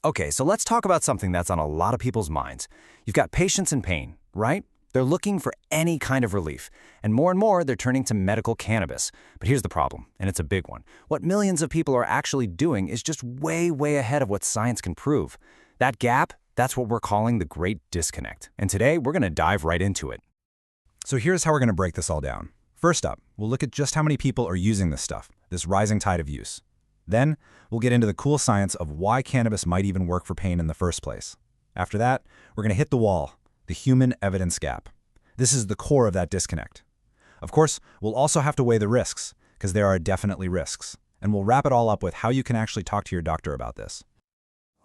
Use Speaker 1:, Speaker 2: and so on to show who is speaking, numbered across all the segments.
Speaker 1: Okay, so let's talk about something that's on a lot of people's minds. You've got patients in pain, right? They're looking for any kind of relief, and more, they're turning to medical cannabis. But here's the problem, and it's a big one. What millions of people are actually doing is just way ahead of what science can prove. That gap, that's what we're calling the Great Disconnect. And today, we're going to dive right into it.
Speaker 2: So here's how we're going to break this all down. First up, we'll look at just how many people are using this stuff, this rising tide of use. Then, we'll get into the cool science of why cannabis might even work for pain in the first place. After that, we're going to hit the wall, the human evidence gap. This is the core of that disconnect. Of course, we'll also have to weigh the risks, because there are definitely risks. And we'll wrap it all up with how you can actually talk to your doctor about this.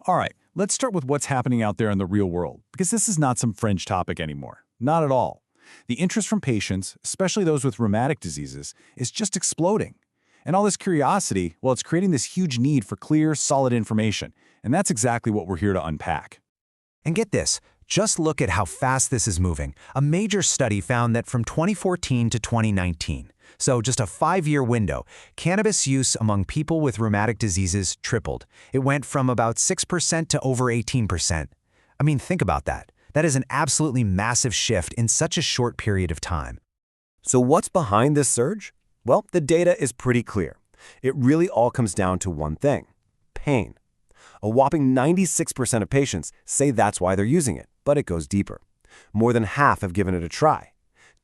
Speaker 3: All right, let's start with what's happening out there in the real world, because this is not some fringe topic anymore. Not at all. The interest from patients, especially those with rheumatic diseases, is just exploding. And all this curiosity, well, it's creating this huge need for clear, solid information. And that's exactly what we're here to unpack.
Speaker 1: And get this, just look at how fast this is moving. A major study found that from 2014 to 2019, so just a 5-year window, cannabis use among people with rheumatic diseases tripled. It went from about 6% to over 18%. I mean, think about that. That is an absolutely massive shift in such a short period of time.
Speaker 4: So what's behind this surge? Well, the data is pretty clear. It really all comes down to one thing: pain. A whopping 96% of patients say that's why they're using it, but it goes deeper. More than half have given it a try.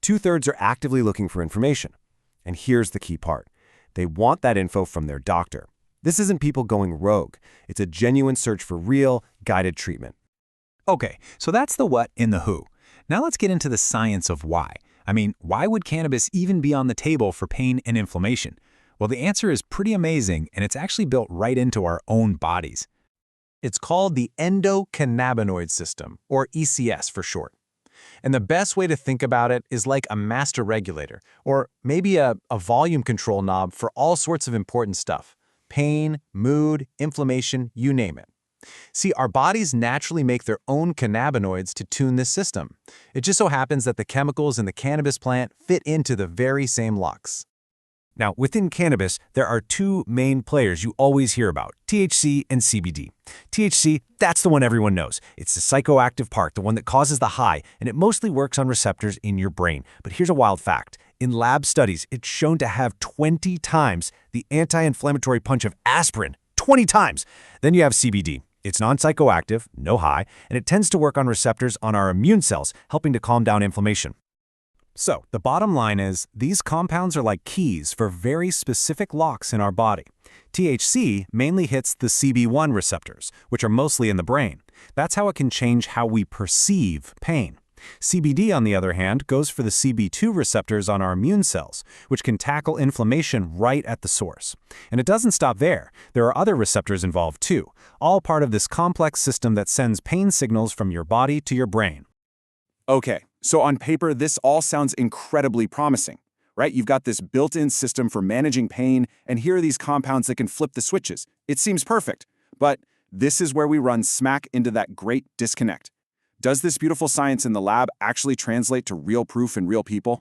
Speaker 4: 2/3 are actively looking for information. And here's the key part. They want that info from their doctor. This isn't people going rogue. It's a genuine search for real, guided treatment.
Speaker 3: Okay, so that's the what in the who. Now let's get into the science of why. I mean, why would cannabis even be on the table for pain and inflammation? Well, the answer is pretty amazing, and it's actually built right into our own bodies. It's called the Endocannabinoid System, or ECS for short. And the best way to think about it is like a master regulator, or maybe a volume control knob for all sorts of important stuff: pain, mood, inflammation, you name it. See, our bodies naturally make their own cannabinoids to tune this system. It just so happens that the chemicals in the cannabis plant fit into the very same locks.
Speaker 1: Now, within cannabis, there are two main players you always hear about: THC and CBD. THC, that's the one everyone knows. It's the psychoactive part, the one that causes the high, and it mostly works on receptors in your brain. But here's a wild fact. In lab studies, it's shown to have 20 times the anti-inflammatory punch of aspirin. 20 times! Then you have CBD. It's non-psychoactive, no high, and it tends to work on receptors on our immune cells, helping to calm down inflammation.
Speaker 3: So, the bottom line is, these compounds are like keys for very specific locks in our body. THC mainly hits the CB1 receptors, which are mostly in the brain. That's how it can change how we perceive pain. CBD, on the other hand, goes for the CB2 receptors on our immune cells, which can tackle inflammation right at the source. And it doesn't stop there. There are other receptors involved too, all part of this complex system that sends pain signals from your body to your brain.
Speaker 5: Okay, so on paper, this all sounds incredibly promising, right? You've got this built-in system for managing pain, and here are these compounds that can flip the switches. It seems perfect, but this is where we run smack into that great disconnect. Does this beautiful science in the lab actually translate to real proof in real people?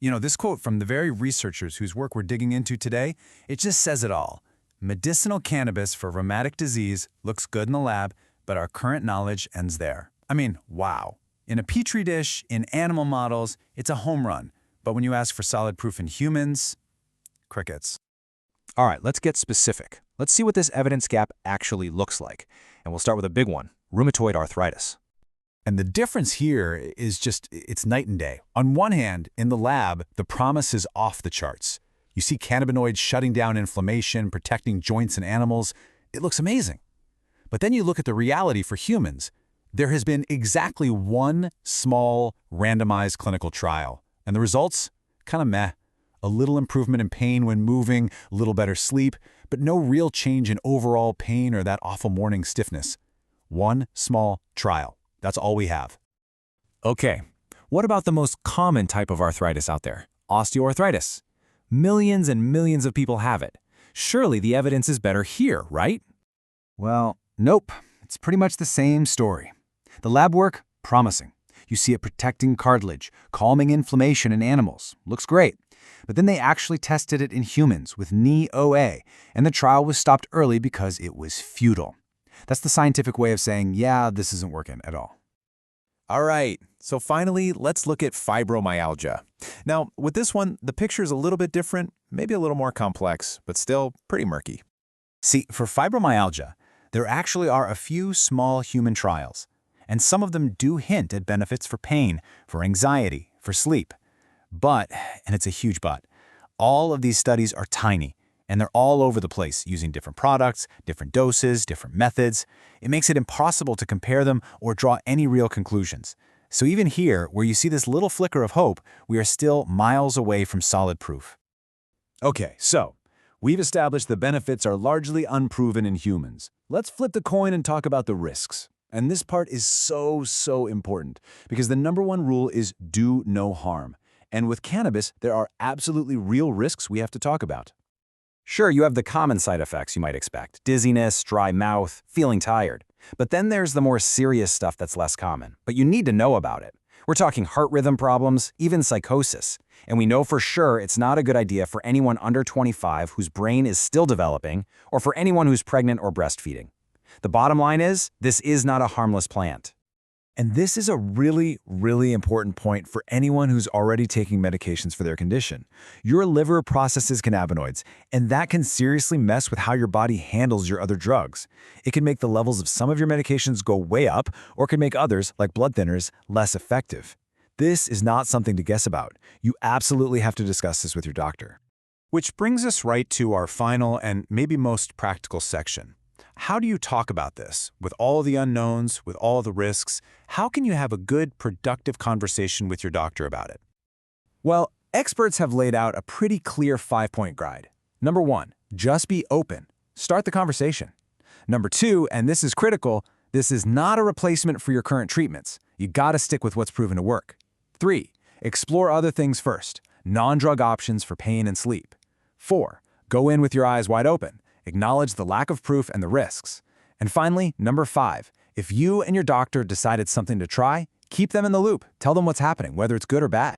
Speaker 3: You know, this quote from the very researchers whose work we're digging into today, it just says it all. Medicinal cannabis for rheumatic disease looks good in the lab, but our current knowledge ends there. I mean, wow. In a petri dish, in animal models, it's a home run. But when you ask for solid proof in humans, crickets.
Speaker 1: All right, let's get specific. Let's see what this evidence gap actually looks like. And we'll start with a big one: rheumatoid arthritis.
Speaker 3: And the difference here is just, it's night and day. On one hand, in the lab, the promise is off the charts. You see cannabinoids shutting down inflammation, protecting joints in animals. It looks amazing. But then you look at the reality for humans. There has been exactly one small, randomized clinical trial. And the results? Kind of meh. A little improvement in pain when moving, a little better sleep, but no real change in overall pain or that awful morning stiffness. One small trial. That's all we have.
Speaker 1: Okay, what about the most common type of arthritis out there? Osteoarthritis. Millions and millions of people have it. Surely the evidence is better here, right?
Speaker 2: Well, nope. It's pretty much the same story. The lab work, promising. You see it protecting cartilage, calming inflammation in animals. Looks great. But then they actually tested it in humans with knee OA, and the trial was stopped early because it was futile. That's the scientific way of saying, yeah, this isn't working at all.
Speaker 3: All right, so finally, let's look at fibromyalgia. Now, with this one, the picture is a little bit different, maybe a little more complex, but still pretty murky.
Speaker 2: See, for fibromyalgia, there actually are a few small human trials, and some of them do hint at benefits for pain, for anxiety, for sleep. But, and it's a huge but, all of these studies are tiny, and they're all over the place, using different products, different doses, different methods. It makes it impossible to compare them or draw any real conclusions. So even here, where you see this little flicker of hope, we are still miles away from solid proof.
Speaker 1: Okay, so we've established the benefits are largely unproven in humans. Let's flip the coin and talk about the risks. And this part is so important because the number one rule is do no harm. And with cannabis, there are absolutely real risks we have to talk about.
Speaker 4: Sure, you have the common side effects you might expect: dizziness, dry mouth, feeling tired. But then there's the more serious stuff that's less common, but you need to know about it. We're talking heart rhythm problems, even psychosis. And we know for sure it's not a good idea for anyone under 25 whose brain is still developing, or for anyone who's pregnant or breastfeeding. The bottom line is, this is not a harmless plant.
Speaker 2: And this is a really important point for anyone who's already taking medications for their condition. Your liver processes cannabinoids, and that can seriously mess with how your body handles your other drugs. It can make the levels of some of your medications go way up, or can make others, like blood thinners, less effective. This is not something to guess about. You absolutely have to discuss this with your doctor.
Speaker 3: Which brings us right to our final and maybe most practical section. How do you talk about this? With all the unknowns, with all the risks, how can you have a good, productive conversation with your doctor about it?
Speaker 2: Well, experts have laid out a pretty clear 5-point guide. Number 1, just be open. Start the conversation. Number 2, and this is critical, this is not a replacement for your current treatments. You gotta stick with what's proven to work. 3, explore other things first. Non-drug options for pain and sleep. 4, go in with your eyes wide open. Acknowledge the lack of proof and the risks. And finally, number 5, if you and your doctor decided something to try, keep them in the loop. Tell them what's happening, whether it's good or bad.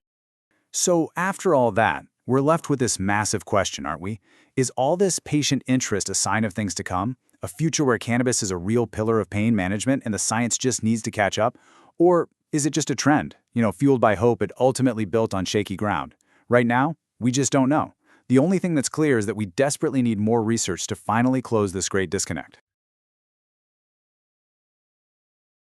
Speaker 3: So after all that, we're left with this massive question, aren't we? Is all this patient interest a sign of things to come? A future where cannabis is a real pillar of pain management and the science just needs to catch up? Or is it just a trend, fueled by hope but ultimately built on shaky ground? Right now, we just don't know. The only thing that's clear is that we desperately need more research to finally close this great disconnect.